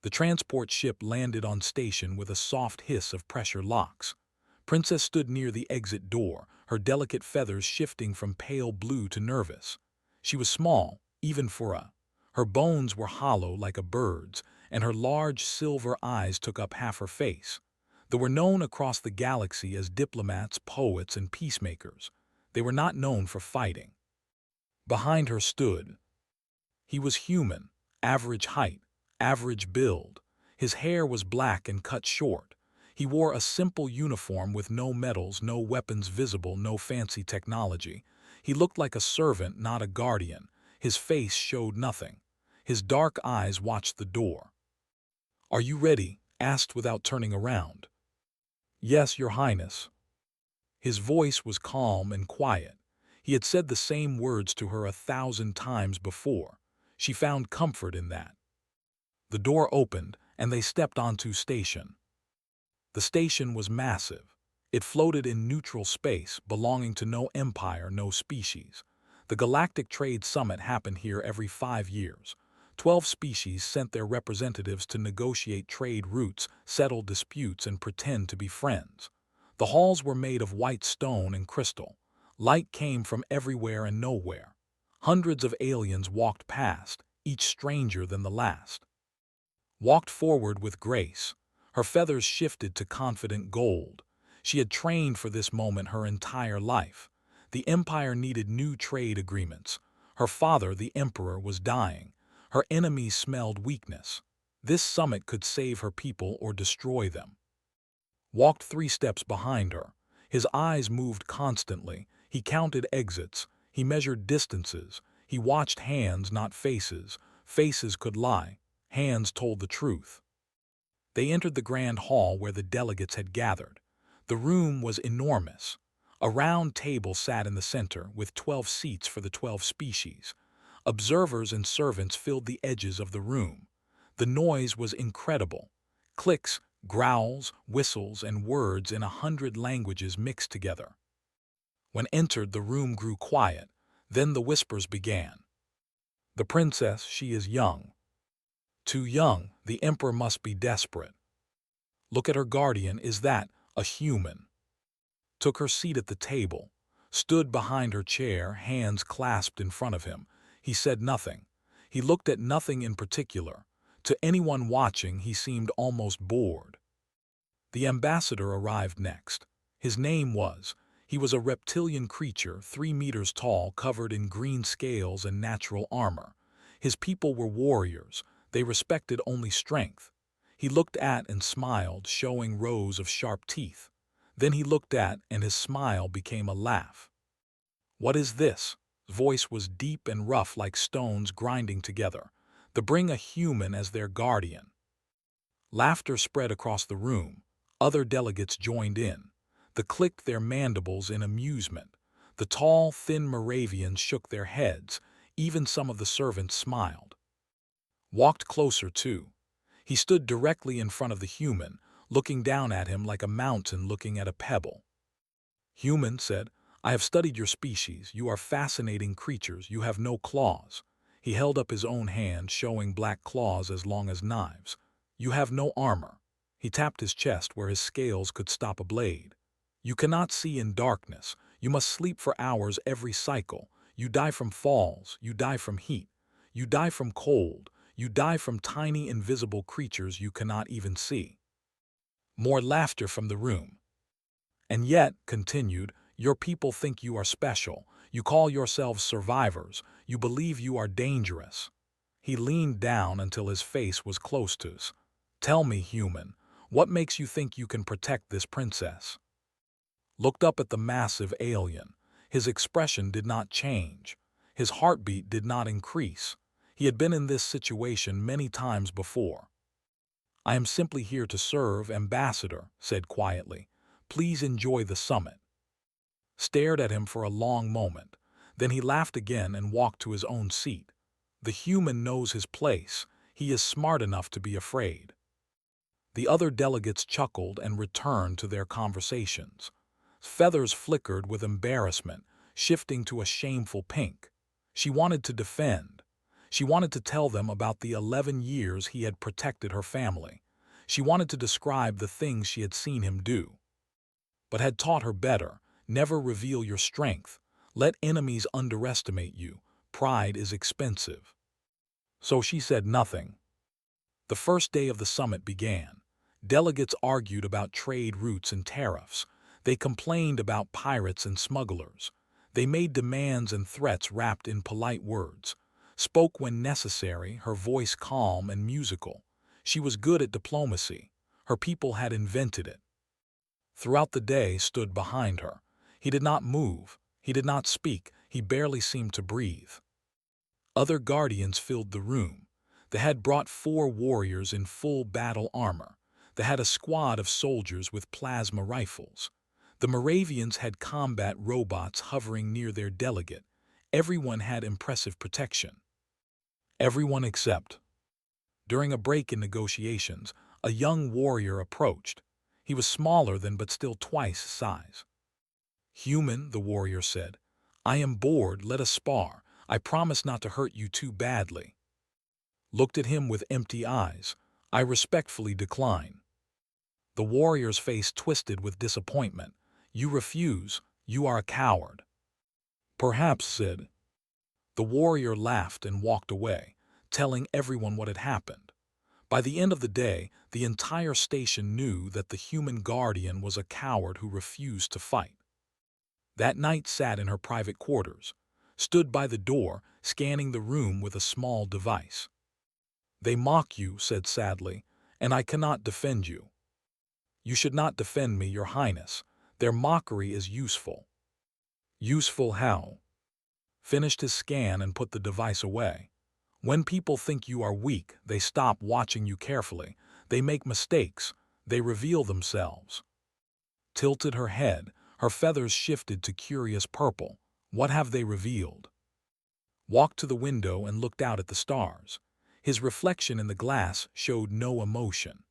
The transport ship landed on station with a soft hiss of pressure locks. Princess stood near the exit door, her delicate feathers shifting from pale blue to nervous. She was small, even for a. Her bones were hollow like a bird's, and her large silver eyes took up half her face. They were known across the galaxy as diplomats, poets, and peacemakers. They were not known for fighting. Behind her stood. He was human, average height, average build. His hair was black and cut short. He wore a simple uniform with no medals, no weapons visible, no fancy technology. He looked like a servant, not a guardian. His face showed nothing. His dark eyes watched the door. "Are you ready?" asked without turning around. "Yes, Your Highness." His voice was calm and quiet. He had said the same words to her 1,000 times before. She found comfort in that. The door opened, and they stepped onto station. The station was massive. It floated in neutral space, belonging to no empire, no species. The Galactic Trade Summit happened here every 5 years. 12 species sent their representatives to negotiate trade routes, settle disputes, and pretend to be friends. The halls were made of white stone and crystal. Light came from everywhere and nowhere. Hundreds of aliens walked past, each stranger than the last. Walked forward with grace. Her feathers shifted to confident gold. She had trained for this moment her entire life. The empire needed new trade agreements. Her father, the emperor, was dying. Her enemies smelled weakness. This summit could save her people or destroy them. Walked 3 steps behind her. His eyes moved constantly. He counted exits. He measured distances. He watched hands, not faces. Faces could lie. Hands told the truth. They entered the grand hall where the delegates had gathered. The room was enormous. A round table sat in the center, with 12 seats for the 12 species. Observers and servants filled the edges of the room. The noise was incredible. Clicks, growls, whistles, and words in 100 languages mixed together. When entered, the room grew quiet. Then the whispers began. "The princess, she is young. Too young, the emperor must be desperate. Look at her guardian, is that a human?" Took her seat at the table. Stood behind her chair, hands clasped in front of him. He said nothing. He looked at nothing in particular. To anyone watching, he seemed almost bored. The ambassador arrived next. His name was. He was a reptilian creature, 3 meters tall, covered in green scales and natural armor. His people were warriors. They respected only strength. He looked at and smiled, showing rows of sharp teeth. Then he looked at, and his smile became a laugh. "What is this?" His voice was deep and rough like stones grinding together. "To bring a human as their guardian." Laughter spread across the room. Other delegates joined in. They clicked their mandibles in amusement. The tall, thin Moravians shook their heads. Even some of the servants smiled. Walked closer too. He stood directly in front of the human, looking down at him like a mountain looking at a pebble. "Human," said, "I have studied your species. You are fascinating creatures. You have no claws." He held up his own hand, showing black claws as long as knives. "You have no armor." He tapped his chest where his scales could stop a blade. "You cannot see in darkness. You must sleep for hours every cycle. You die from falls. You die from heat. You die from cold. You die from tiny invisible creatures you cannot even see." More laughter from the room. "And yet," continued, "your people think you are special. You call yourselves survivors. You believe you are dangerous." He leaned down until his face was close to his. "Tell me, human, what makes you think you can protect this princess?" Looked up at the massive alien. His expression did not change. His heartbeat did not increase. He had been in this situation many times before. "I am simply here to serve, ambassador," said quietly. "Please enjoy the summit." Stared at him for a long moment. Then he laughed again and walked to his own seat. The human knows his place. He is smart enough to be afraid. The other delegates chuckled and returned to their conversations. Feathers flickered with embarrassment, shifting to a shameful pink. She wanted to defend. She wanted to tell them about the 11 years he had protected her family. She wanted to describe the things she had seen him do, but had taught her better. Never reveal your strength. Let enemies underestimate you. Pride is expensive. So she said nothing. The first day of the summit began. Delegates argued about trade routes and tariffs. They complained about pirates and smugglers. They made demands and threats wrapped in polite words. Spoke when necessary, her voice calm and musical. She was good at diplomacy. Her people had invented it. Throughout the day stood behind her. He did not move. He did not speak. He barely seemed to breathe. Other guardians filled the room. They had brought 4 warriors in full battle armor. They had a squad of soldiers with plasma rifles. The Moravians had combat robots hovering near their delegate. Everyone had impressive protection. Everyone except. During a break in negotiations, a young warrior approached. He was smaller than but still twice his size. "Human," the warrior said, "I am bored, let us spar. I promise not to hurt you too badly." Looked at him with empty eyes. "I respectfully decline." The warrior's face twisted with disappointment. "You refuse. You are a coward." "Perhaps," said. The warrior laughed and walked away, telling everyone what had happened. By the end of the day, the entire station knew that the human guardian was a coward who refused to fight. That night sat in her private quarters, stood by the door, scanning the room with a small device. "They mock you," said sadly, "and I cannot defend you." "You should not defend me, Your Highness. Their mockery is useful." "Useful how?" Finished his scan and put the device away. "When people think you are weak, they stop watching you carefully. They make mistakes. They reveal themselves." Tilted her head, her feathers shifted to curious purple. "What have they revealed?" Walked to the window and looked out at the stars. His reflection in the glass showed no emotion.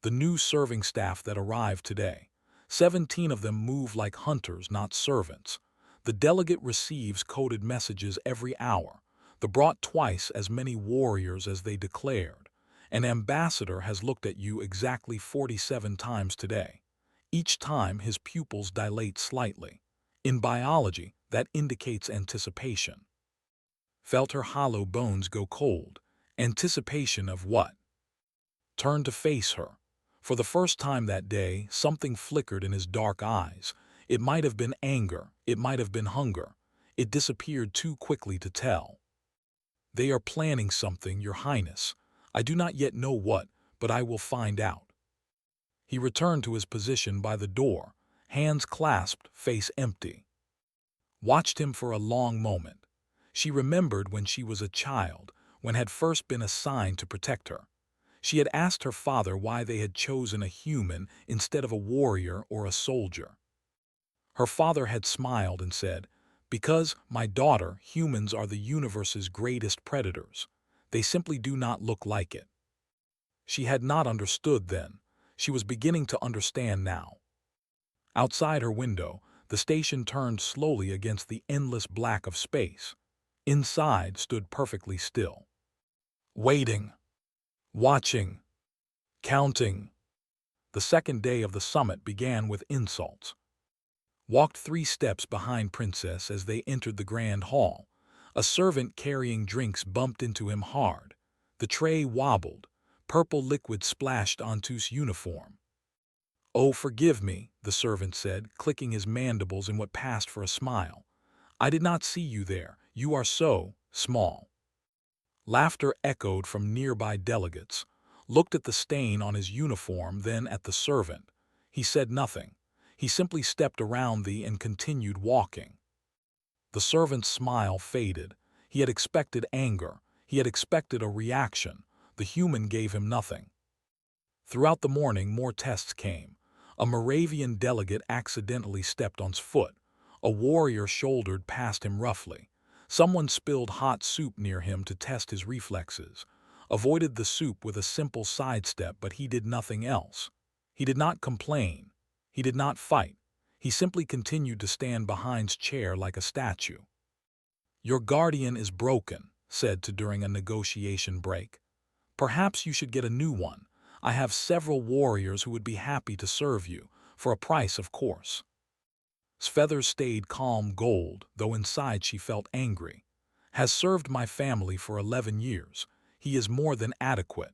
The new serving staff that arrived today. 17 of them move like hunters, not servants. The delegate receives coded messages every hour. They brought twice as many warriors as they declared. An ambassador has looked at you exactly 47 times today. Each time his pupils dilate slightly. In biology, that indicates anticipation. Felt her hollow bones go cold. Anticipation of what? Turned to face her. For the first time that day, something flickered in his dark eyes. It might have been anger, it might have been hunger. It disappeared too quickly to tell. "They are planning something, Your Highness. I do not yet know what, but I will find out." He returned to his position by the door, hands clasped, face empty. Watched him for a long moment. She remembered when she was a child, when had first been assigned to protect her. She had asked her father why they had chosen a human instead of a warrior or a soldier. Her father had smiled and said, "Because, my daughter, humans are the universe's greatest predators. They simply do not look like it." She had not understood then. She was beginning to understand now. Outside her window, the station turned slowly against the endless black of space. Inside stood perfectly still. Waiting. Watching. Counting. The second day of the summit began with insults. Walked 3 steps behind Princess as they entered the grand hall. A servant carrying drinks bumped into him hard. The tray wobbled. Purple liquid splashed onto his uniform. "Oh, forgive me," the servant said, clicking his mandibles in what passed for a smile. "I did not see you there. You are so small." Laughter echoed from nearby delegates. Looked at the stain on his uniform, then at the servant. He said nothing. He simply stepped around and continued walking. The servant's smile faded. He had expected anger. He had expected a reaction. The human gave him nothing. Throughout the morning, more tests came. A Moravian delegate accidentally stepped on his foot. A warrior shouldered past him roughly. Someone spilled hot soup near him to test his reflexes. Avoided the soup with a simple sidestep, but he did nothing else. He did not complain. He did not fight. He simply continued to stand behind his chair like a statue. "Your guardian is broken," said to during a negotiation break. "Perhaps you should get a new one. I have several warriors who would be happy to serve you, for a price, of course." Feathers stayed calm gold, though inside she felt angry. "Has served my family for 11 years. He is more than adequate."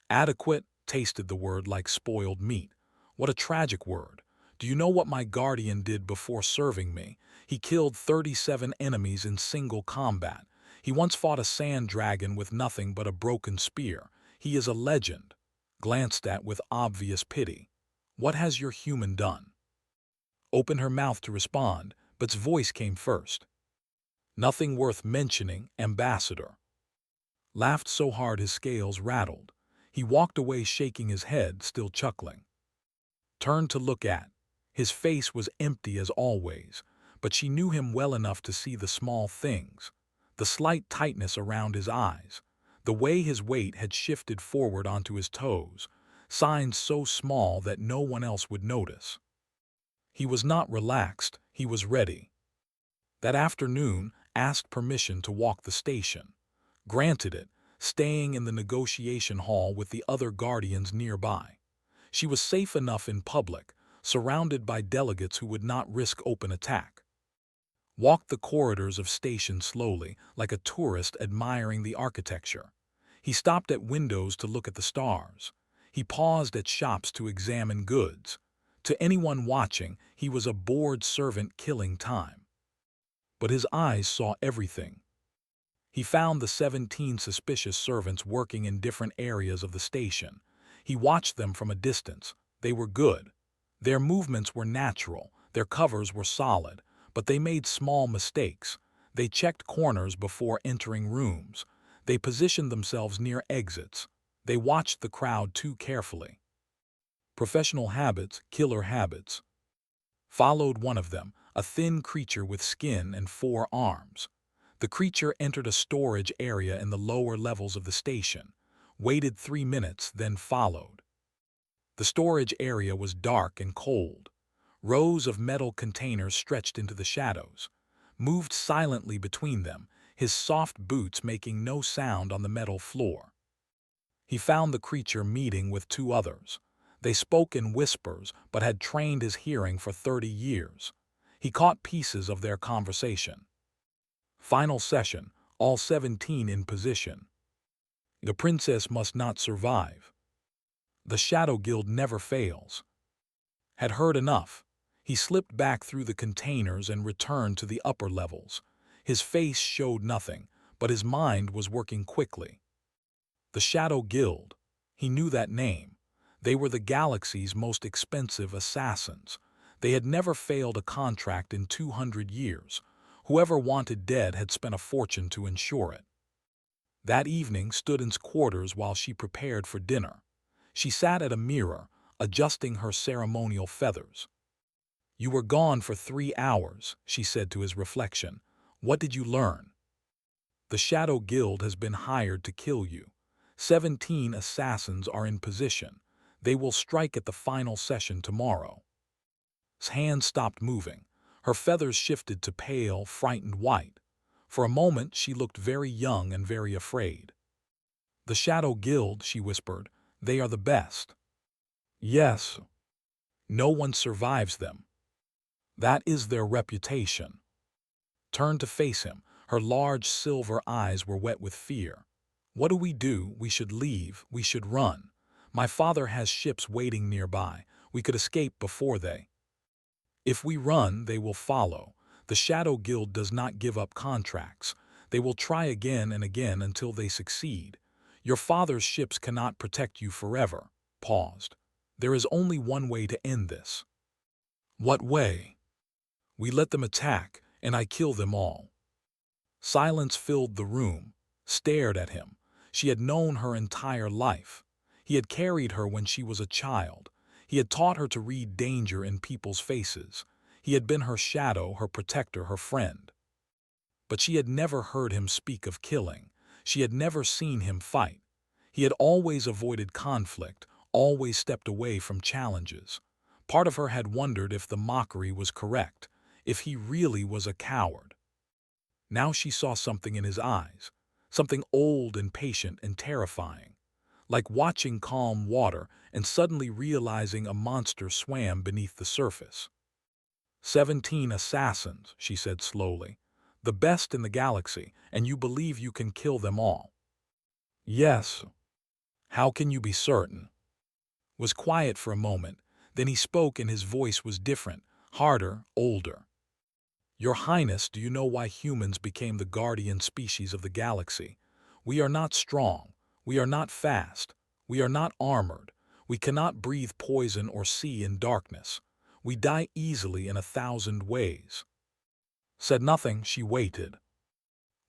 Adequate tasted the word like spoiled meat. What a tragic word. "Do you know what my guardian did before serving me? He killed 37 enemies in single combat. He once fought a sand dragon with nothing but a broken spear. He is a legend." Glanced at with obvious pity. "What has your human done?" Opened her mouth to respond, but's voice came first. "Nothing worth mentioning, Ambassador." Laughed so hard his scales rattled. He walked away shaking his head, still chuckling. Turned to look at. His face was empty as always, but she knew him well enough to see the small things. The slight tightness around his eyes. The way his weight had shifted forward onto his toes. Signs so small that no one else would notice. He was not relaxed, he was ready. That afternoon, asked permission to walk the station. Granted it, staying in the negotiation hall with the other guardians nearby. She was safe enough in public, surrounded by delegates who would not risk open attack. Walked the corridors of station slowly, like a tourist admiring the architecture. He stopped at windows to look at the stars. He paused at shops to examine goods. To anyone watching, he was a bored servant killing time. But his eyes saw everything. He found the 17 suspicious servants working in different areas of the station. He watched them from a distance. They were good. Their movements were natural, their covers were solid, but they made small mistakes. They checked corners before entering rooms. They positioned themselves near exits. They watched the crowd too carefully. Professional habits, killer habits. Followed one of them, a thin creature with skin and 4 arms. The creature entered a storage area in the lower levels of the station, waited 3 minutes, then followed. The storage area was dark and cold. Rows of metal containers stretched into the shadows. Moved silently between them, his soft boots making no sound on the metal floor. He found the creature meeting with 2 others. They spoke in whispers, but had trained his hearing for 30 years. He caught pieces of their conversation. Final session, all 17 in position. The princess must not survive. The Shadow Guild never fails. Had heard enough. He slipped back through the containers and returned to the upper levels. His face showed nothing, but his mind was working quickly. The Shadow Guild. He knew that name. They were the galaxy's most expensive assassins. They had never failed a contract in 200 years. Whoever wanted dead had spent a fortune to ensure it. That evening stood in quarters while she prepared for dinner. She sat at a mirror, adjusting her ceremonial feathers. "You were gone for 3 hours, she said to his reflection. "What did you learn?" "The Shadow Guild has been hired to kill you. 17 assassins are in position. They will strike at the final session tomorrow." His hand stopped moving. Her feathers shifted to pale, frightened white. For a moment she looked very young and very afraid. "The Shadow Guild," she whispered. "They are the best." "Yes. No one survives them. That is their reputation." Turned to face him. Her large silver eyes were wet with fear. "What do? We should leave. We should run. My father has ships waiting nearby. We could escape before they. If we run, they will follow. The Shadow Guild does not give up contracts. They will try again and again until they succeed. Your father's ships cannot protect you forever." Paused. "There is only one way to end this." "What way?" "We let them attack, and I kill them all." Silence filled the room. Stared at him. She had known her entire life. He had carried her when she was a child. He had taught her to read danger in people's faces. He had been her shadow, her protector, her friend. But she had never heard him speak of killing. She had never seen him fight. He had always avoided conflict, always stepped away from challenges. Part of her had wondered if the mockery was correct, if he really was a coward. Now she saw something in his eyes, something old and patient and terrifying, like watching calm water and suddenly realizing a monster swam beneath the surface. 17 assassins, she said slowly. The best in the galaxy, and you believe you can kill them all. Yes. How can you be certain? Was quiet for a moment, then he spoke and his voice was different, harder, older. Your Highness, do you know why humans became the guardian species of the galaxy? We are not strong. We are not fast. We are not armored. We cannot breathe poison or see in darkness. We die easily in 1,000 ways. Said nothing, she waited.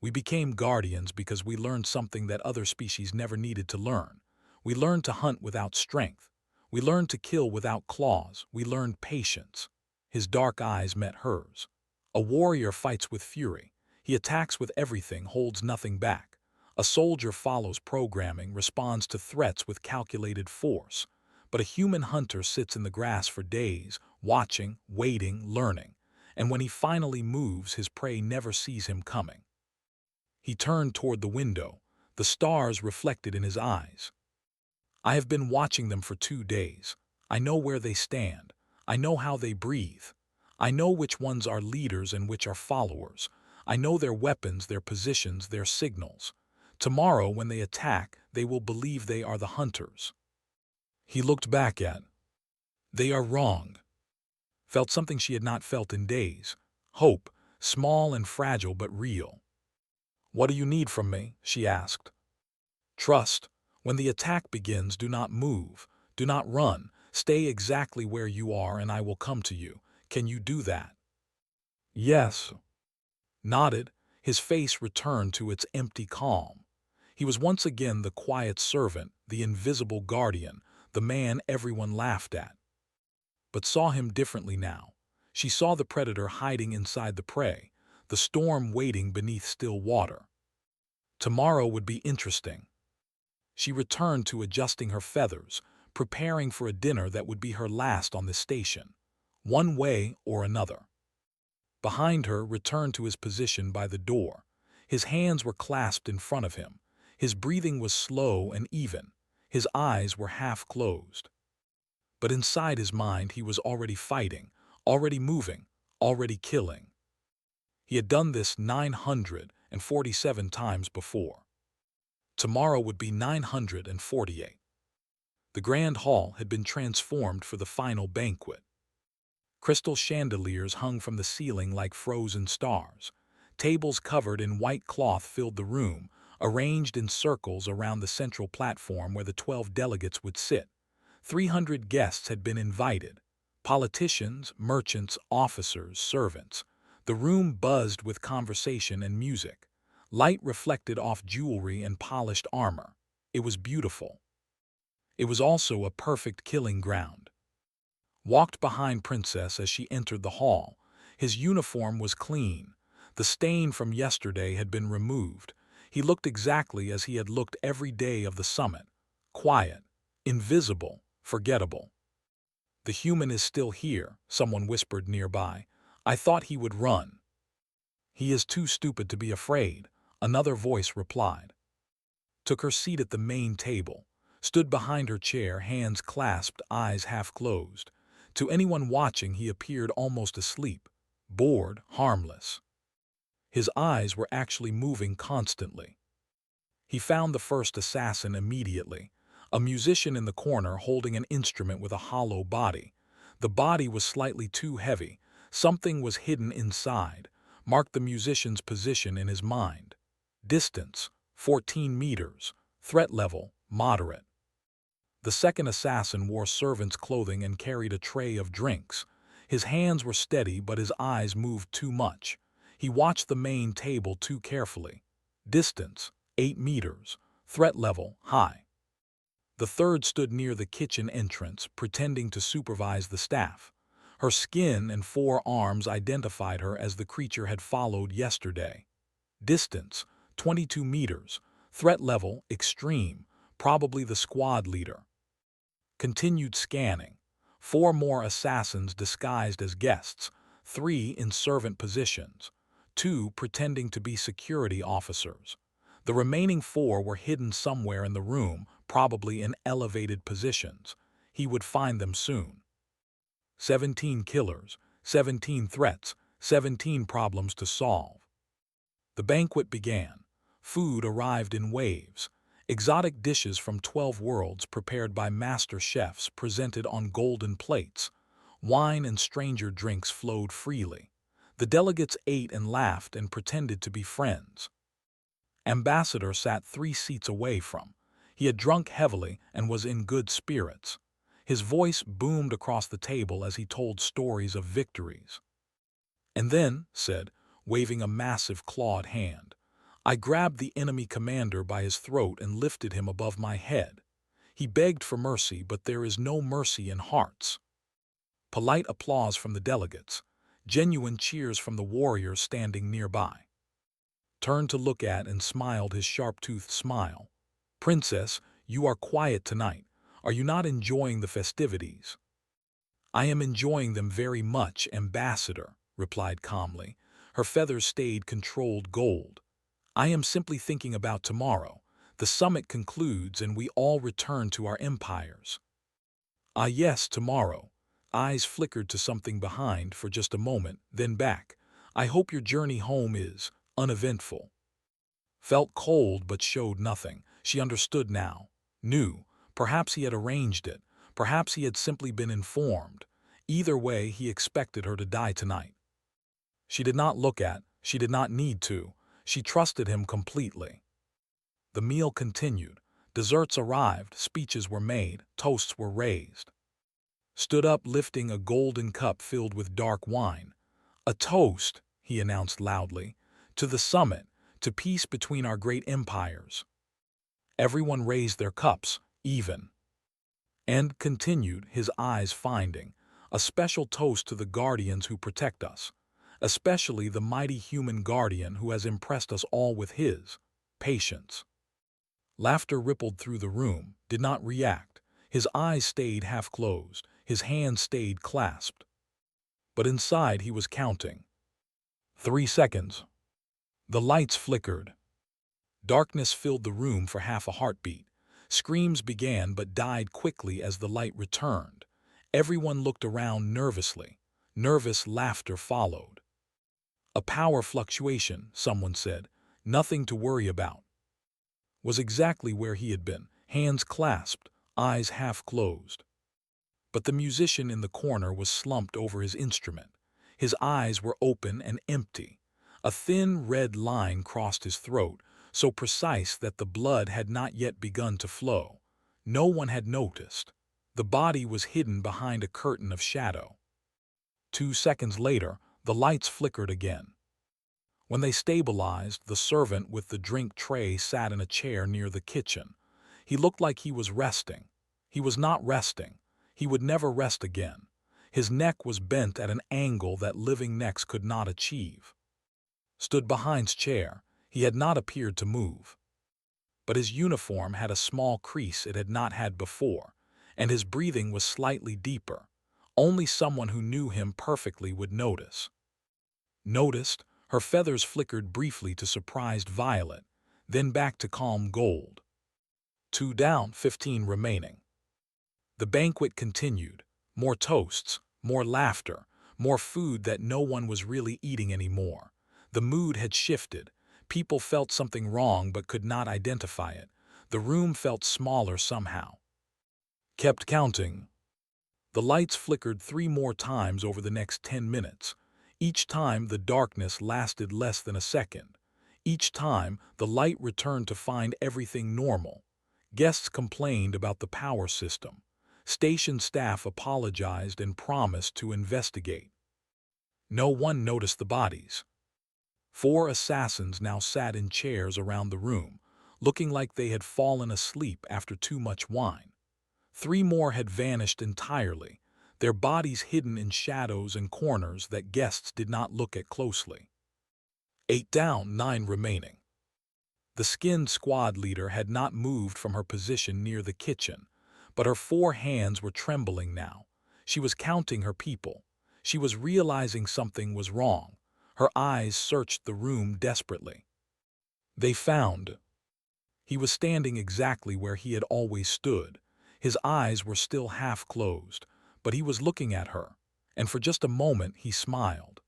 We became guardians because we learned something that other species never needed to learn. We learned to hunt without strength. We learned to kill without claws. We learned patience. His dark eyes met hers. A warrior fights with fury. He attacks with everything, holds nothing back. A soldier follows programming, responds to threats with calculated force. But a human hunter sits in the grass for days, watching, waiting, learning. And when he finally moves, his prey never sees him coming. He turned toward the window, the stars reflected in his eyes. I have been watching them for 2 days. I know where they stand. I know how they breathe. I know which ones are leaders and which are followers. I know their weapons, their positions, their signals. Tomorrow, when they attack, they will believe they are the hunters. He looked back at. They are wrong. Felt something she had not felt in days. Hope, small and fragile but real. What do you need from me? She asked. Trust. When the attack begins, do not move. Do not run. Stay exactly where you are and I will come to you. Can you do that? Yes. Nodded. His face returned to its empty calm. He was once again the quiet servant, the invisible guardian, the man everyone laughed at. But saw him differently now. She saw the predator hiding inside the prey, the storm waiting beneath still water. Tomorrow would be interesting. She returned to adjusting her feathers, preparing for a dinner that would be her last on the station, one way or another. Behind her, returned to his position by the door. His hands were clasped in front of him. His breathing was slow and even. His eyes were half closed. But inside his mind he was already fighting, already moving, already killing. He had done this 947 times before. Tomorrow would be 948. The grand hall had been transformed for the final banquet. Crystal chandeliers hung from the ceiling like frozen stars. Tables covered in white cloth filled the room, arranged in circles around the central platform where the 12 delegates would sit. 300 guests had been invited. Politicians, merchants, officers, servants. The room buzzed with conversation and music. Light reflected off jewelry and polished armor. It was beautiful. It was also a perfect killing ground. Walked behind Princess as she entered the hall. His uniform was clean. The stain from yesterday had been removed. He looked exactly as he had looked every day of the summit. Quiet, invisible, forgettable. The human is still here, someone whispered nearby. I thought he would run. He is too stupid to be afraid, another voice replied. Took her seat at the main table. Stood behind her chair, hands clasped, eyes half closed. To anyone watching, he appeared almost asleep, bored, harmless. His eyes were actually moving constantly. He found the first assassin immediately, a musician in the corner holding an instrument with a hollow body. The body was slightly too heavy. Something was hidden inside, marked the musician's position in his mind. Distance, 14 meters. Threat level, moderate. The second assassin wore servant's clothing and carried a tray of drinks. His hands were steady, but his eyes moved too much. He watched the main table too carefully. Distance, 8 meters. Threat level, high. The third stood near the kitchen entrance, pretending to supervise the staff. Her skin and 4 arms identified her as the creature had followed yesterday. Distance, 22 meters. Threat level, extreme. Probably the squad leader. Continued scanning. 4 more assassins disguised as guests, 3 in servant positions. 2 pretending to be security officers. The remaining 4 were hidden somewhere in the room, probably in elevated positions. He would find them soon. 17 killers, 17 threats, 17 problems to solve. The banquet began. Food arrived in waves. Exotic dishes from 12 worlds prepared by master chefs presented on golden plates. Wine and stranger drinks flowed freely. The delegates ate and laughed and pretended to be friends. Ambassador sat 3 seats away from. He had drunk heavily and was in good spirits. His voice boomed across the table as he told stories of victories. And then, said, waving a massive clawed hand, I grabbed the enemy commander by his throat and lifted him above my head. He begged for mercy, but there is no mercy in hearts. Polite applause from the delegates. Genuine cheers from the warriors standing nearby. Turned to look at and smiled his sharp-toothed smile. Princess, you are quiet tonight. Are you not enjoying the festivities? I am enjoying them very much, Ambassador, replied calmly. Her feathers stayed controlled gold. I am simply thinking about tomorrow. The summit concludes and we all return to our empires. Ah yes, tomorrow. Eyes flickered to something behind for just a moment, then back. I hope your journey home is uneventful. Felt cold but showed nothing. She understood now. Knew. Perhaps he had arranged it. Perhaps he had simply been informed. Either way, he expected her to die tonight. She did not look at, she did not need to. She trusted him completely. The meal continued. Desserts arrived, speeches were made, toasts were raised. Stood up lifting a golden cup filled with dark wine. A toast, he announced loudly, to the summit, to peace between our great empires. Everyone raised their cups, even. And continued, his eyes finding, a special toast to the guardians who protect us, especially the mighty human guardian who has impressed us all with his patience. Laughter rippled through the room, did not react. His eyes stayed half closed, his hands stayed clasped. But inside he was counting. 3 seconds. The lights flickered. Darkness filled the room for half a heartbeat. Screams began but died quickly as the light returned. Everyone looked around nervously. Nervous laughter followed. A power fluctuation, someone said. Nothing to worry about. Was exactly where he had been, hands clasped, eyes half closed. But the musician in the corner was slumped over his instrument. His eyes were open and empty. A thin red line crossed his throat, so precise that the blood had not yet begun to flow. No one had noticed. The body was hidden behind a curtain of shadow. 2 seconds later, the lights flickered again. When they stabilized, the servant with the drink tray sat in a chair near the kitchen. He looked like he was resting. He was not resting. He would never rest again. His neck was bent at an angle that living necks could not achieve. Stood behind his chair. He had not appeared to move. But his uniform had a small crease it had not had before, and his breathing was slightly deeper. Only someone who knew him perfectly would notice. Noticed, her feathers flickered briefly to surprised violet, then back to calm gold. 2 down, 15 remaining. The banquet continued. More toasts, more laughter, more food that no one was really eating anymore. The mood had shifted. People felt something wrong but could not identify it. The room felt smaller somehow. Kept counting. The lights flickered 3 more times over the next 10 minutes. Each time the darkness lasted less than a second. Each time the light returned to find everything normal. Guests complained about the power system. Station staff apologized and promised to investigate. No one noticed the bodies. 4 assassins now sat in chairs around the room, looking like they had fallen asleep after too much wine. 3 more had vanished entirely, their bodies hidden in shadows and corners that guests did not look at closely. 8 down, 9 remaining. The skinned squad leader had not moved from her position near the kitchen, but her 4 hands were trembling now. She was counting her people. She was realizing something was wrong. Her eyes searched the room desperately. They found. He was standing exactly where he had always stood. His eyes were still half closed, but he was looking at her, and for just a moment he smiled.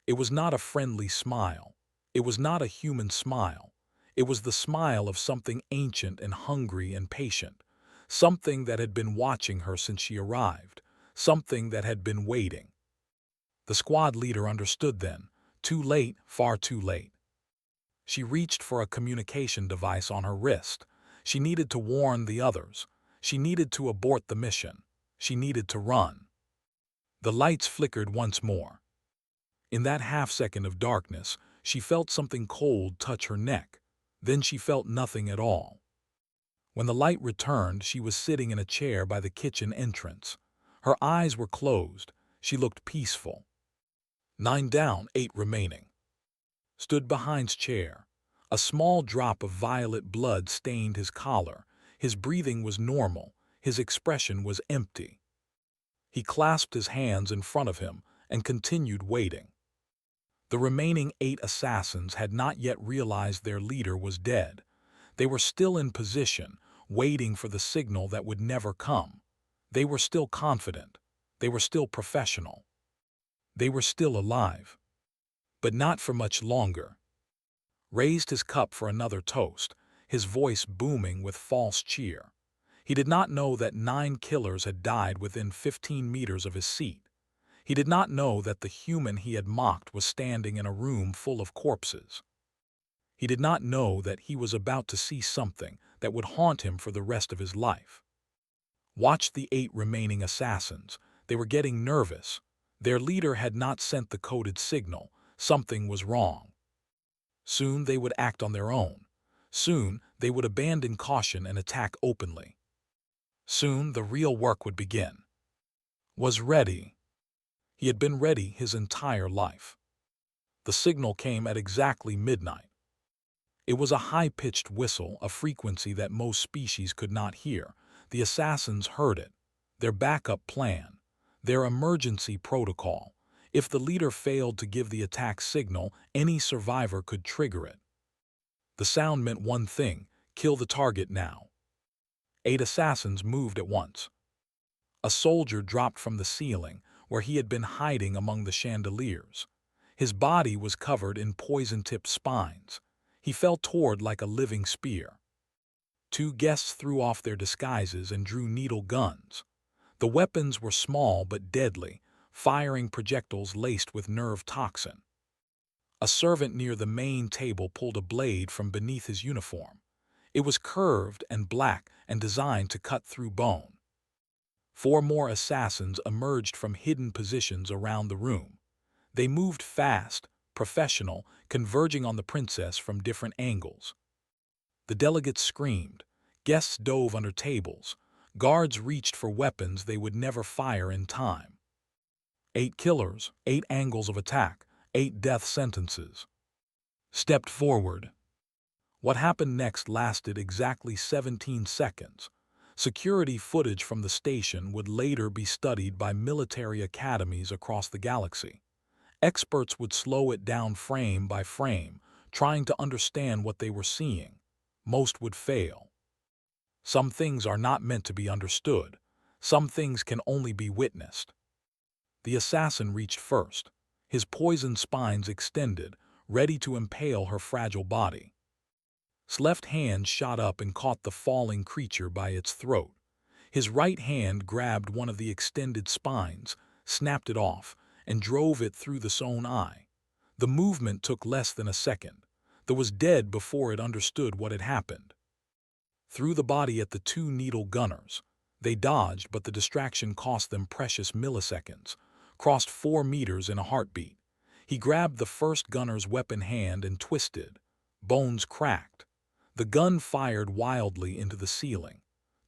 It was not a friendly smile. It was not a human smile. It was the smile of something ancient and hungry and patient, something that had been watching her since she arrived, something that had been waiting. The squad leader understood then. Too late, far too late. She reached for a communication device on her wrist. She needed to warn the others. She needed to abort the mission. She needed to run. The lights flickered once more. In that half-second of darkness, she felt something cold touch her neck. Then she felt nothing at all. When the light returned, she was sitting in a chair by the kitchen entrance. Her eyes were closed. She looked peaceful. 9 down, 8 remaining. Stood behind's chair. A small drop of violet blood stained his collar. His breathing was normal. His expression was empty. He clasped his hands in front of him and continued waiting. The remaining 8 assassins had not yet realized their leader was dead. They were still in position, waiting for the signal that would never come. They were still confident. They were still professional. They were still alive. But not for much longer. Raised his cup for another toast, his voice booming with false cheer. He did not know that 9 killers had died within 15 meters of his seat. He did not know that the human he had mocked was standing in a room full of corpses. He did not know that he was about to see something that would haunt him for the rest of his life. Watch the 8 remaining assassins. They were getting nervous. Their leader had not sent the coded signal. Something was wrong. Soon they would act on their own. Soon they would abandon caution and attack openly. Soon the real work would begin. Was ready. He had been ready his entire life. The signal came at exactly midnight. It was a high-pitched whistle, a frequency that most species could not hear. The assassins heard it. Their backup plan. Their emergency protocol. If the leader failed to give the attack signal, any survivor could trigger it. The sound meant one thing: kill the target now. 8 assassins moved at once. A soldier dropped from the ceiling, where he had been hiding among the chandeliers. His body was covered in poison-tipped spines. He fell toward like a living spear. 2 guests threw off their disguises and drew needle guns. The weapons were small but deadly, firing projectiles laced with nerve toxin. A servant near the main table pulled a blade from beneath his uniform. It was curved and black and designed to cut through bone. 4 more assassins emerged from hidden positions around the room. They moved fast, professional, converging on the princess from different angles. The delegates screamed. Guests dove under tables. Guards reached for weapons they would never fire in time. 8 killers, 8 angles of attack, 8 death sentences. Stepped forward. What happened next lasted exactly 17 seconds. Security footage from the station would later be studied by military academies across the galaxy. Experts would slow it down frame by frame, trying to understand what they were seeing. Most would fail. Some things are not meant to be understood. Some things can only be witnessed. The assassin reached first. His poisoned spines extended, ready to impale her fragile body. His left hand shot up and caught the falling creature by its throat. His right hand grabbed one of the extended spines, snapped it off, and drove it through the sewn eye. The movement took less than a second. It was dead before it understood what had happened. Threw the body at the 2 needle gunners. They dodged, but the distraction cost them precious milliseconds. Crossed 4 meters in a heartbeat. He grabbed the first gunner's weapon hand and twisted. Bones cracked. The gun fired wildly into the ceiling.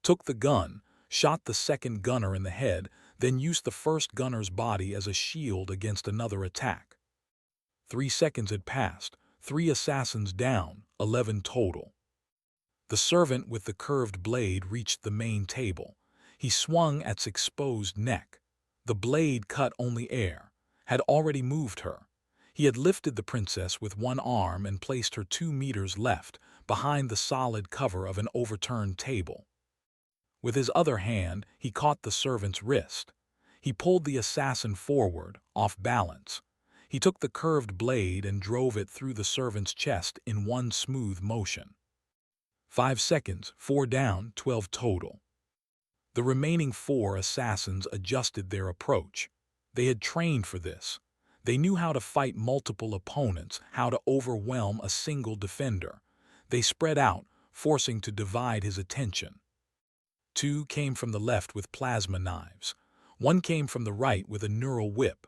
Took the gun, shot the second gunner in the head, then used the first gunner's body as a shield against another attack. 3 seconds had passed. 3 assassins down, 11 total. The servant with the curved blade reached the main table. He swung at its exposed neck. The blade cut only air, had already moved her. He had lifted the princess with one arm and placed her 2 meters left, behind the solid cover of an overturned table. With his other hand, he caught the servant's wrist. He pulled the assassin forward, off balance. He took the curved blade and drove it through the servant's chest in one smooth motion. 5 seconds, 4 down, 12 total. The remaining 4 assassins adjusted their approach. They had trained for this. They knew how to fight multiple opponents, how to overwhelm a single defender. They spread out, forcing to divide his attention. 2 came from the left with plasma knives. 1 came from the right with a neural whip.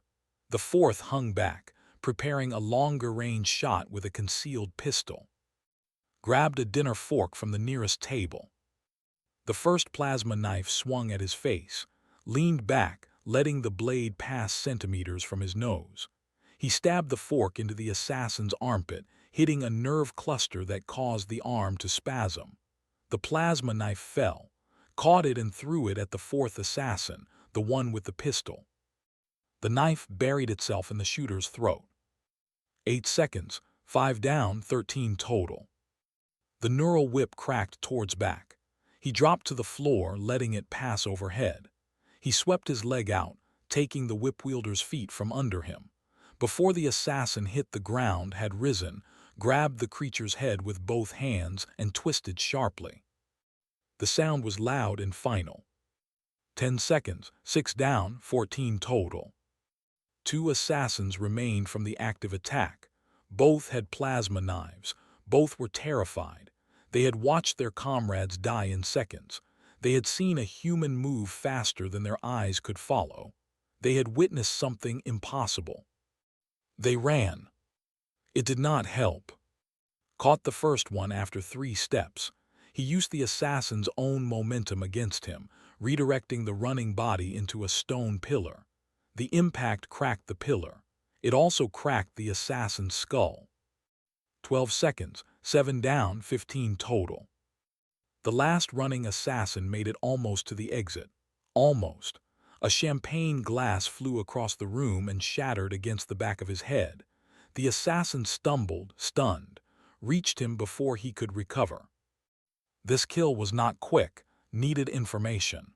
The 4th hung back, preparing a longer-range shot with a concealed pistol. Grabbed a dinner fork from the nearest table. The first plasma knife swung at his face, leaned back, letting the blade pass centimeters from his nose. He stabbed the fork into the assassin's armpit, hitting a nerve cluster that caused the arm to spasm. The plasma knife fell, caught it and threw it at the 4th assassin, the one with the pistol. The knife buried itself in the shooter's throat. 8 seconds, 5 down, 13 total. The neural whip cracked towards back. He dropped to the floor, letting it pass overhead. He swept his leg out, taking the whip wielder's feet from under him. Before the assassin hit the ground, had risen, grabbed the creature's head with both hands and twisted sharply. The sound was loud and final. 10 seconds, 6 down, 14 total. 2 assassins remained from the active attack. Both had plasma knives. Both were terrified. They had watched their comrades die in seconds. They had seen a human move faster than their eyes could follow. They had witnessed something impossible. They ran. It did not help. Caught the first one after 3 steps. He used the assassin's own momentum against him, redirecting the running body into a stone pillar. The impact cracked the pillar. It also cracked the assassin's skull. 12 seconds, 7 down, 15 total. The last running assassin made it almost to the exit. Almost. A champagne glass flew across the room and shattered against the back of his head. The assassin stumbled, stunned, reached him before he could recover. This kill was not quick, needed information.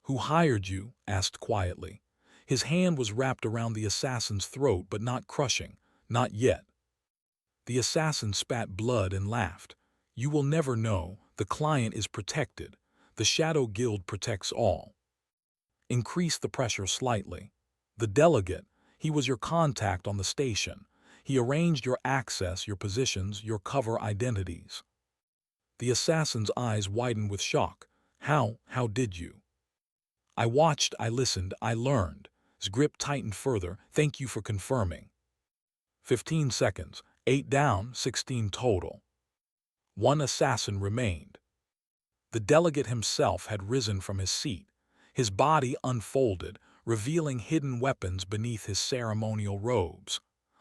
"Who hired you?" asked quietly. His hand was wrapped around the assassin's throat, but not crushing, not yet. The assassin spat blood and laughed. "You will never know. The client is protected. The Shadow Guild protects all." Increase the pressure slightly. "The delegate, he was your contact on the station. He arranged your access, your positions, your cover identities." The assassin's eyes widened with shock. How did you?" "I watched, I listened, I learned." His grip tightened further. "Thank you for confirming." 15 seconds, 8 down, 16 total. 1 assassin remained. The delegate himself had risen from his seat. His body unfolded, revealing hidden weapons beneath his ceremonial robes.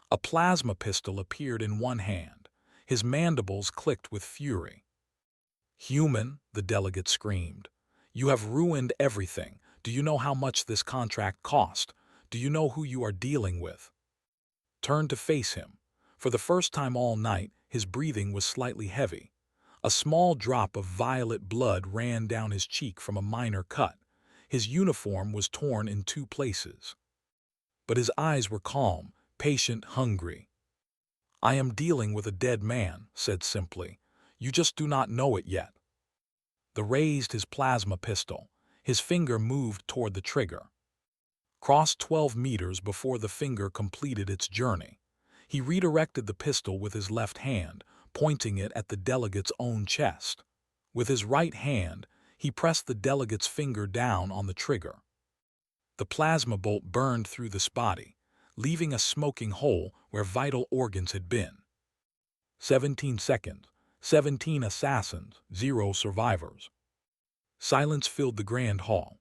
A plasma pistol appeared in one hand. His mandibles clicked with fury. "Human," the delegate screamed. "You have ruined everything. Do you know how much this contract cost? Do you know who you are dealing with?" Turned to face him. For the first time all night, his breathing was slightly heavy. A small drop of violet blood ran down his cheek from a minor cut. His uniform was torn in 2 places. But his eyes were calm, patient, hungry. "I am dealing with a dead man," said simply. "You just do not know it yet." The raised his plasma pistol. His finger moved toward the trigger. Crossed 12 meters before the finger completed its journey. He redirected the pistol with his left hand, pointing it at the delegate's own chest. With his right hand, he pressed the delegate's finger down on the trigger. The plasma bolt burned through this body, leaving a smoking hole where vital organs had been. 17 seconds, 17 assassins, 0 survivors. Silence filled the grand hall.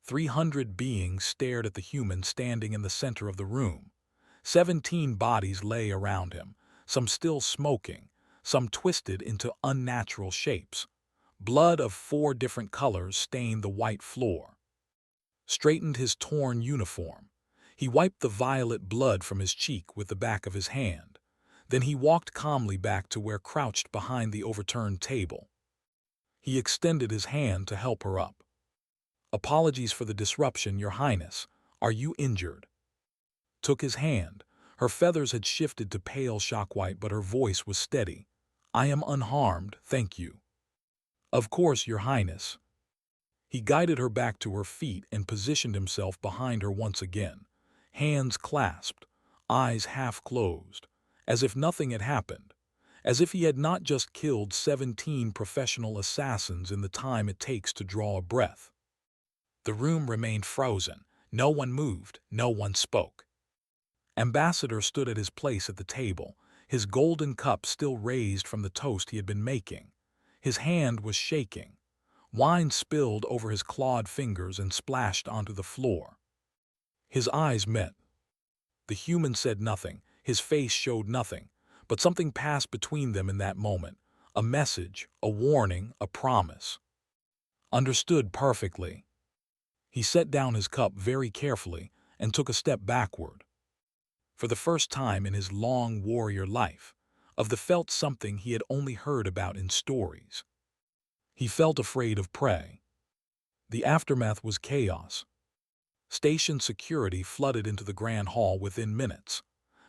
300 beings stared at the human standing in the center of the room. 17 bodies lay around him, some still smoking, some twisted into unnatural shapes. Blood of 4 different colors stained the white floor. Straightened his torn uniform. He wiped the violet blood from his cheek with the back of his hand. Then he walked calmly back to where crouched behind the overturned table. He extended his hand to help her up. "Apologies for the disruption, Your Highness. Are you injured?" Took his hand. Her feathers had shifted to pale shockwhite, but her voice was steady. "I am unharmed, thank you." "Of course, Your Highness." He guided her back to her feet and positioned himself behind her once again, hands clasped, eyes half closed, as if nothing had happened, as if he had not just killed 17 professional assassins in the time it takes to draw a breath. The room remained frozen. No one moved, no one spoke. Ambassador stood at his place at the table, his golden cup still raised from the toast he had been making. His hand was shaking. Wine spilled over his clawed fingers and splashed onto the floor. His eyes met. The human said nothing, his face showed nothing, but something passed between them in that moment. A message, a warning, a promise. Understood perfectly. He set down his cup very carefully and took a step backward. For the first time in his long warrior life, Of the felt something he had only heard about in stories. He felt afraid of prey. The aftermath was chaos. Station security flooded into the Grand Hall within minutes.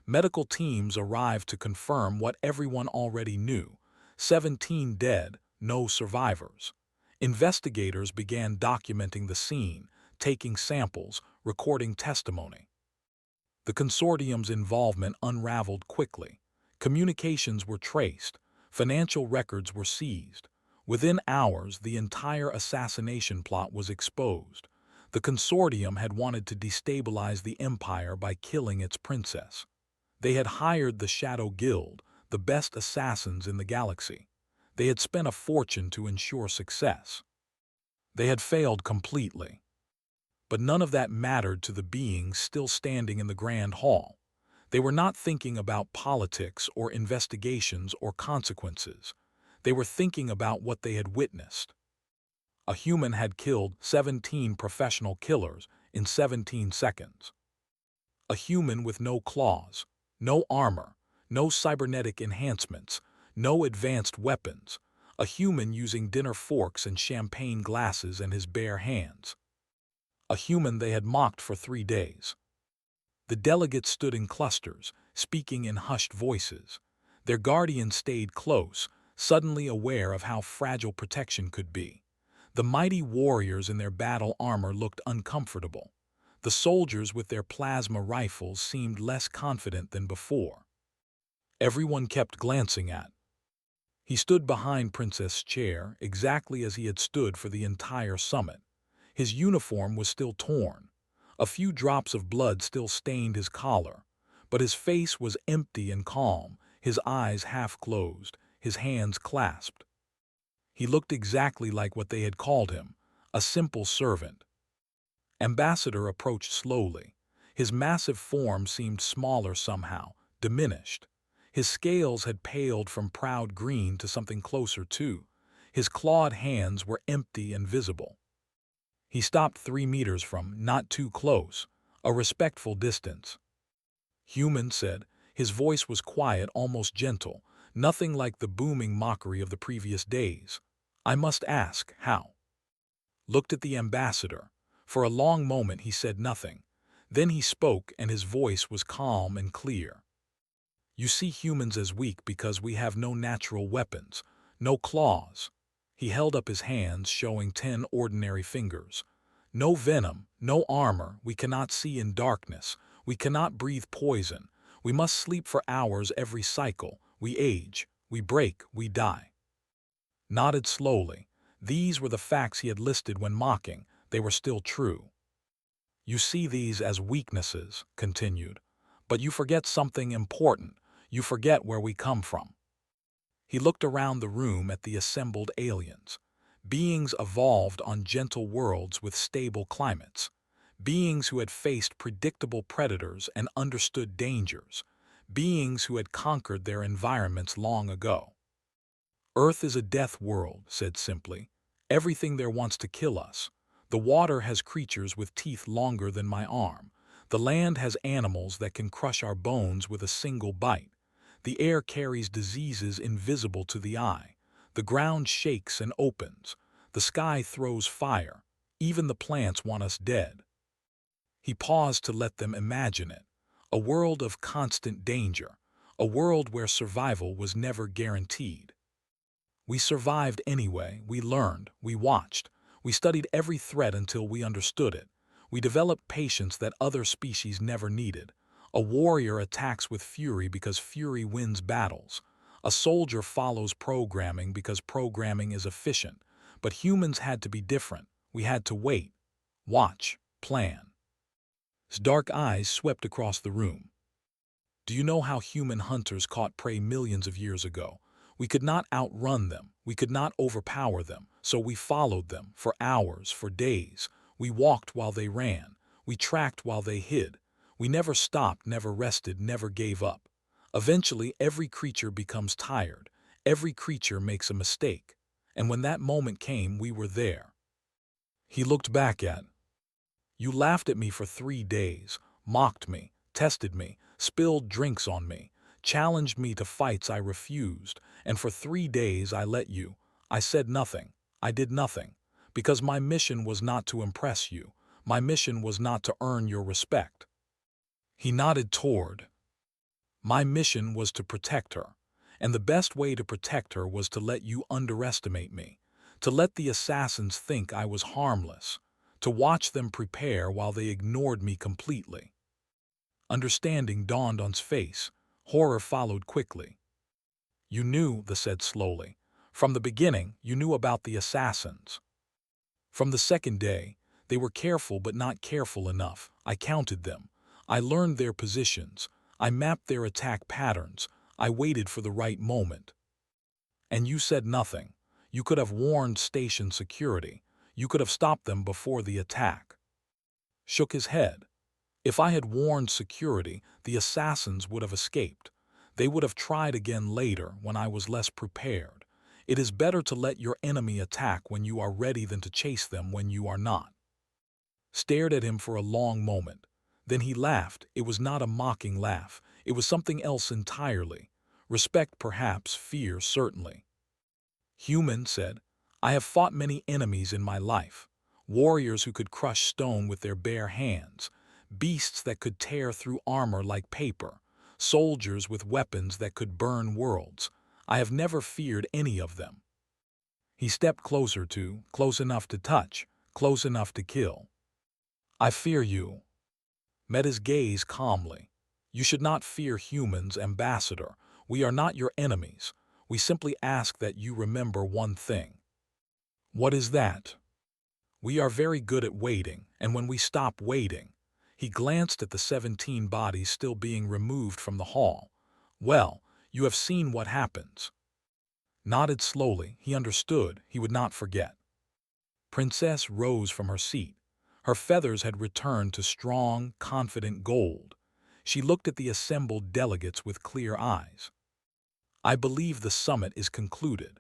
Medical teams arrived to confirm what everyone already knew: 17 dead, no survivors. Investigators began documenting the scene, taking samples, recording testimony. The consortium's involvement unraveled quickly. Communications were traced, financial records were seized. Within hours, the entire assassination plot was exposed. The consortium had wanted to destabilize the empire by killing its princess. They had hired the Shadow Guild, the best assassins in the galaxy. They had spent a fortune to ensure success. They had failed completely. But none of that mattered to the beings still standing in the Grand Hall. They were not thinking about politics or investigations or consequences. They were thinking about what they had witnessed. A human had killed 17 professional killers in 17 seconds. A human with no claws, no armor, no cybernetic enhancements, no advanced weapons. A human using dinner forks and champagne glasses in his bare hands. A human they had mocked for 3 days. The delegates stood in clusters, speaking in hushed voices. Their guardians stayed close, suddenly aware of how fragile protection could be. The mighty warriors in their battle armor looked uncomfortable. The soldiers with their plasma rifles seemed less confident than before. Everyone kept glancing at. He stood behind Princess' chair, exactly as he had stood for the entire summit. His uniform was still torn. A few drops of blood still stained his collar, but his face was empty and calm, his eyes half closed, his hands clasped. He looked exactly like what they had called him, a simple servant. Ambassador approached slowly. His massive form seemed smaller somehow, diminished. His scales had paled from proud green to something closer to. His clawed hands were empty and visible. He stopped 3 meters from, not too close, a respectful distance. "Human," said. His voice was quiet, almost gentle, nothing like the booming mockery of the previous days. "I must ask, how?" Looked at the ambassador. For a long moment he said nothing. Then he spoke, and his voice was calm and clear. "You see humans as weak because we have no natural weapons, no claws." He held up his hands, showing 10 ordinary fingers. "No venom, no armor, we cannot see in darkness, we cannot breathe poison, we must sleep for hours every cycle, we age, we break, we die." Nodded slowly. These were the facts he had listed when mocking. They were still true. "You see these as weaknesses," continued, "but you forget something important. You forget where we come from." He looked around the room at the assembled aliens. Beings evolved on gentle worlds with stable climates. Beings who had faced predictable predators and understood dangers. Beings who had conquered their environments long ago. "Earth is a death world," said simply. "Everything there wants to kill us. The water has creatures with teeth longer than my arm. The land has animals that can crush our bones with a single bite. The air carries diseases invisible to the eye. The ground shakes and opens. The sky throws fire. Even the plants want us dead. He paused to let them imagine it. A world of constant danger. A world where survival was never guaranteed. We survived anyway. We learned. We watched. We studied every threat until we understood it. We developed patience that other species never needed. A warrior attacks with fury because fury wins battles. A soldier follows programming because programming is efficient. But humans had to be different. We had to wait, watch, plan. His dark eyes swept across the room. Do you know how human hunters caught prey millions of years ago? We could not outrun them. We could not overpower them. So we followed them for hours, for days. We walked while they ran. We tracked while they hid. We never stopped, never rested, never gave up. Eventually, every creature becomes tired. Every creature makes a mistake. And when that moment came, we were there. He looked back at. You laughed at me for 3 days, mocked me, tested me, spilled drinks on me, challenged me to fights I refused, and for 3 days I let you. I said nothing. I did nothing. Because my mission was not to impress you. My mission was not to earn your respect. He nodded toward. My mission was to protect her. And the best way to protect her was to let you underestimate me. To let the assassins think I was harmless. To watch them prepare while they ignored me completely. Understanding dawned on his face. Horror followed quickly. You knew, the said slowly. From the beginning, you knew about the assassins. From the second day, they were careful but not careful enough. I counted them. I learned their positions. I mapped their attack patterns. I waited for the right moment. And you said nothing. You could have warned station security. You could have stopped them before the attack. Shook his head. If I had warned security, the assassins would have escaped. They would have tried again later when I was less prepared. It is better to let your enemy attack when you are ready than to chase them when you are not. Stared at him for a long moment. Then he laughed. It was not a mocking laugh. It was something else entirely. Respect perhaps, fear certainly. Human said, I have fought many enemies in my life. Warriors who could crush stone with their bare hands. Beasts that could tear through armor like paper. Soldiers with weapons that could burn worlds. I have never feared any of them. He stepped closer close enough to touch, close enough to kill. I fear you. Met his gaze calmly. You should not fear humans, Ambassador. We are not your enemies. We simply ask that you remember one thing. What is that? We are very good at waiting, and when we stop waiting, he glanced at the 17 bodies still being removed from the hall. Well, you have seen what happens. Nodded slowly. He understood. He would not forget. Princess rose from her seat. Her feathers had returned to strong, confident gold. She looked at the assembled delegates with clear eyes. I believe the summit is concluded.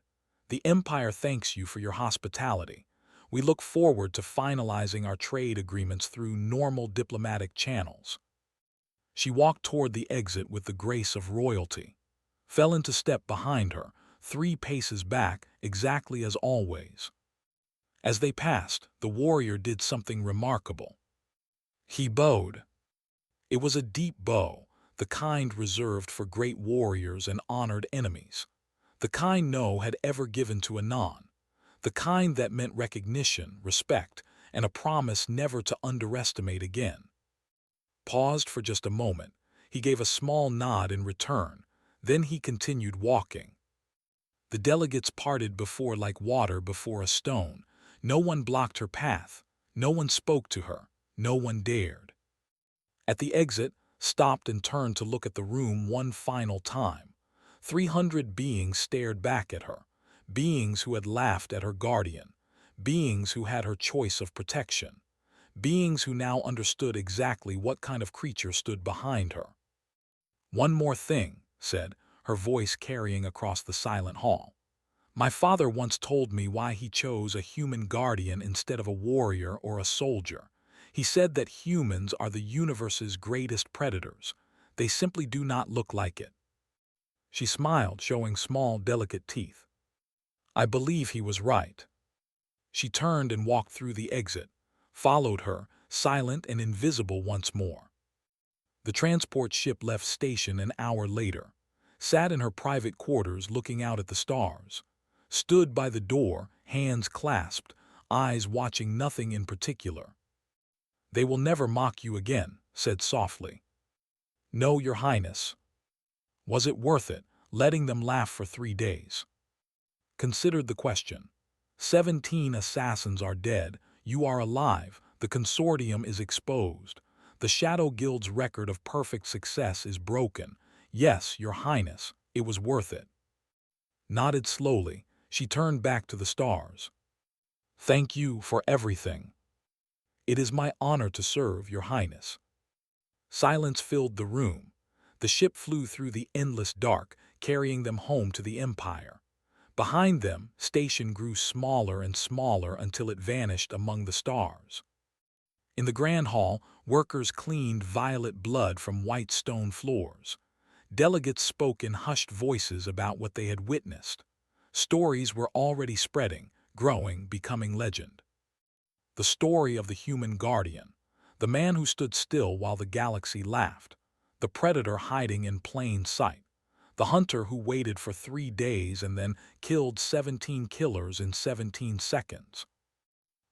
The Empire thanks you for your hospitality. We look forward to finalizing our trade agreements through normal diplomatic channels. She walked toward the exit with the grace of royalty. Fell into step behind her, 3 paces back, exactly as always. As they passed, the warrior did something remarkable. He bowed. It was a deep bow, the kind reserved for great warriors and honored enemies. The kind no had ever given to a non. The kind that meant recognition, respect, and a promise never to underestimate again. Paused for just a moment. He gave a small nod in return. Then he continued walking. The delegates parted before like water before a stone. No one blocked her path. No one spoke to her. No one dared. At the exit, stopped and turned to look at the room one final time. 300 beings stared back at her. Beings who had laughed at her guardian. Beings who had her choice of protection. Beings who now understood exactly what kind of creature stood behind her. One more thing, said, her voice carrying across the silent hall. My father once told me why he chose a human guardian instead of a warrior or a soldier. He said that humans are the universe's greatest predators. They simply do not look like it. She smiled, showing small, delicate teeth. I believe he was right. She turned and walked through the exit, followed her, silent and invisible once more. The transport ship left station an hour later, sat in her private quarters looking out at the stars, stood by the door, hands clasped, eyes watching nothing in particular. They will never mock you again, said softly. No, Your Highness. Was it worth it, letting them laugh for 3 days? Considered the question. 17 assassins are dead, you are alive, the consortium is exposed. The Shadow Guild's record of perfect success is broken. Yes, Your Highness, it was worth it. Nodded slowly, she turned back to the stars. Thank you for everything. It is my honor to serve, Your Highness. Silence filled the room. The ship flew through the endless dark, carrying them home to the Empire. Behind them, station grew smaller and smaller until it vanished among the stars. In the grand hall, workers cleaned violet blood from white stone floors. Delegates spoke in hushed voices about what they had witnessed. Stories were already spreading, growing, becoming legend. The story of the human guardian, the man who stood still while the galaxy laughed, the predator hiding in plain sight, the hunter who waited for 3 days and then killed 17 killers in 17 seconds.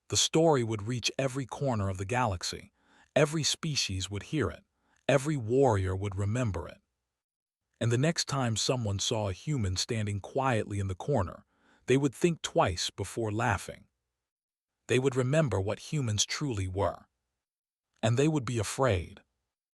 The story would reach every corner of the galaxy. Every species would hear it. Every warrior would remember it. And the next time someone saw a human standing quietly in the corner, they would think twice before laughing. They would remember what humans truly were. And they would be afraid.